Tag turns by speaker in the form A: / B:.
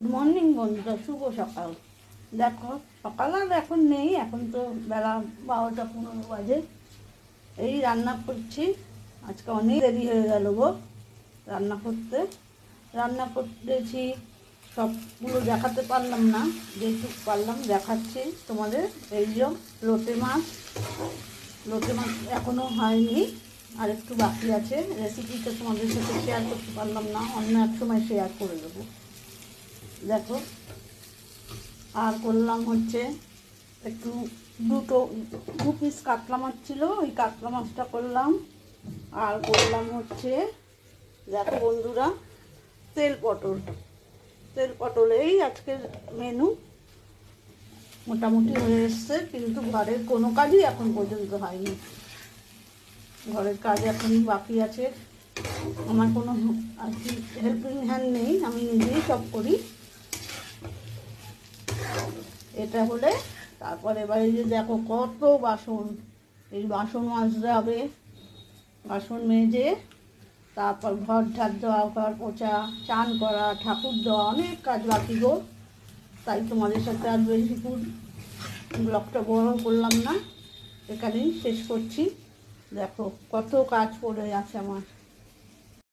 A: Good morning বন্ধুরা, শুভ সকাল। দেখো, সকাল আর এখন নেই, এখন তো বেলা 12টা 15 বাজে। এই রান্না করছি। আজকে অনেক দেরি হয়ে গেল গো রান্না করতে। রান্না করেছি, সবগুলো দেখাতে পারলাম না, যেটুকু পারলাম দেখাচ্ছি তোমাদের। এই যে লোটে মাছ, লোটে মাছ এখনও হয়নি, আর একটু বাকি আছে। রেসিপিটা তোমাদের সাথে শেয়ার করতে পারলাম না, অন্য এক সময় শেয়ার করে দেবো। দেখো, আর করলাম হচ্ছে একটু দু পিস কাতলা মাছ ছিল, ওই কাতলা মাছটা করলাম। আর করলাম হচ্ছে, দেখো বন্ধুরা, তেল পটল এই আজকের মেনু। মোটামুটি হয়ে এসছে, কিন্তু ঘরের কোনো কাজই এখন পর্যন্ত হয়নি। ঘরের কাজ এখন বাকি আছে। আমার কোনো আর কি হেল্পিং হ্যান্ড নেই, আমি নিজেই সব করি। এটা হলে তারপরে এবার এই যে দেখো কত বাসন, এই বাসন মাজতে হবে। বাসন মেজে তারপর ঘর ঝাড় দেওয়া, ঘর পোছা, চান করা, ঠাকুর দেওয়া, অনেক কাজ বাকি গো। তাই তোমাদের সাথে আর বেশিক্ষণ ব্লগটা বড় করলাম না, এখানেই শেষ করছি। দেখো কত কাজ পড়ে আছে আমার।